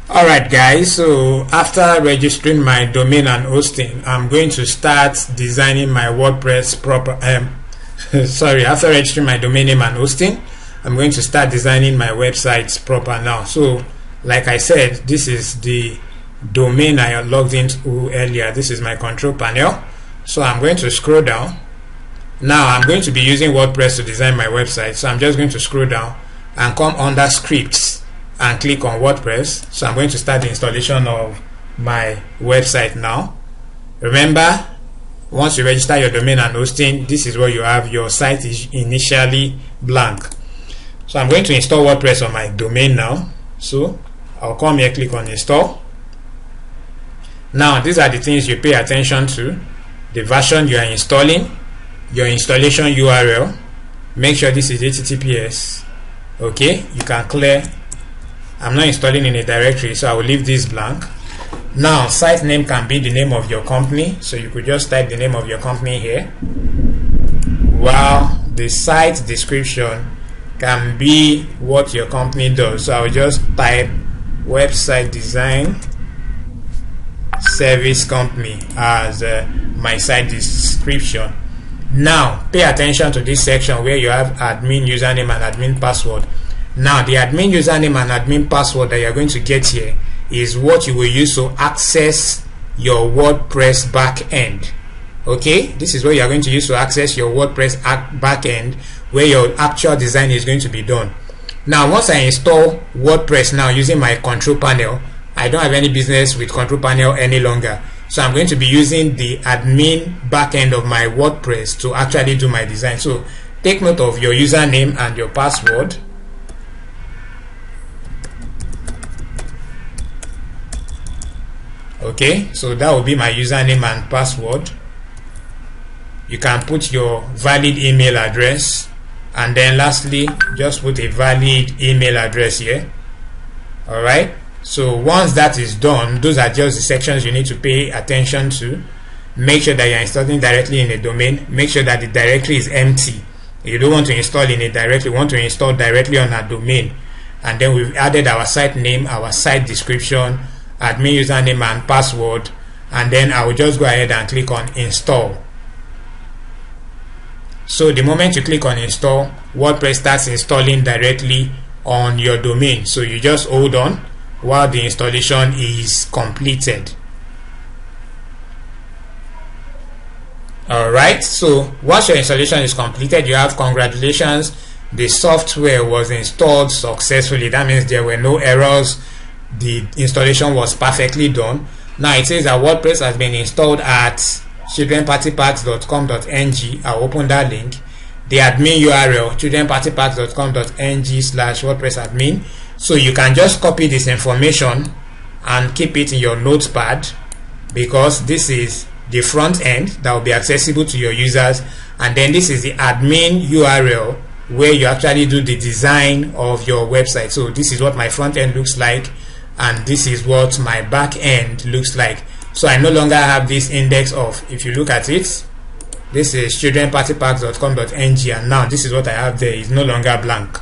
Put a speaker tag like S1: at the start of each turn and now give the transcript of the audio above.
S1: Alright guys, so after registering my domain and hosting, I'm going to start designing my WordPress proper after registering my domain name and hosting, I'm going to start designing my websites proper now. So like I said, this is the domain I logged into earlier. This is my control panel. So I'm going to scroll down. Now I'm going to be using WordPress to design my website, so I'm just going to scroll down and come under scripts and click on WordPress. So I'm going to start the installation of my website now. Remember, once you register your domain and hosting, this is what you have. Your site is initially blank. So I'm going to install WordPress on my domain now. So I'll come here, click on install. Now these are the things you pay attention to: the version you are installing, your installation URL. Make sure this is HTTPS. Okay, you can clear. I'm not installing in a directory, so I will leave this blank. Now site name can be the name of your company, so you could just type the name of your company here, while the site description can be what your company does. So I will just type website design service company as my site description. Now pay attention to this section where you have admin username and admin password. Now the admin username and admin password that you're going to get here is what you will use to access your WordPress backend. Okay, this is what you're going to use to access your WordPress backend, where your actual design is going to be done. Now once I install WordPress now using my control panel, I don't have any business with control panel any longer. So I'm going to be using the admin backend of my WordPress to actually do my design. So take note of your username and your password. Okay, so that will be my username and password. You can put your valid email address, and then lastly just put a valid email address here. Alright, so once that is done, those are just the sections you need to pay attention to. Make sure that you're installing directly in a domain. Make sure that the directory is empty. You don't want to install in a directory, you want to install directly on a domain. And then we've added our site name, our site description, admin username and password, and then I will just go ahead and click on install. So the moment you click on install, WordPress starts installing directly on your domain. So you just hold on while the installation is completed. Alright, so once your installation is completed, you have congratulations, the software was installed successfully. That means there were no errors. The installation was perfectly done. Now it says that WordPress has been installed at childrenpartypacks.com.ng. I'll open that link. The admin URL, childrenpartypacks.com.ng/WordPress admin. So you can just copy this information and keep it in your notepad, because this is the front end that will be accessible to your users, and then this is the admin URL where you actually do the design of your website. So this is what my front end looks like, and this is what my back end looks like. So I no longer have this index of, if you look at it, this is childrenpartypacks.com.ng, and now this is what I have there. It's no longer blank.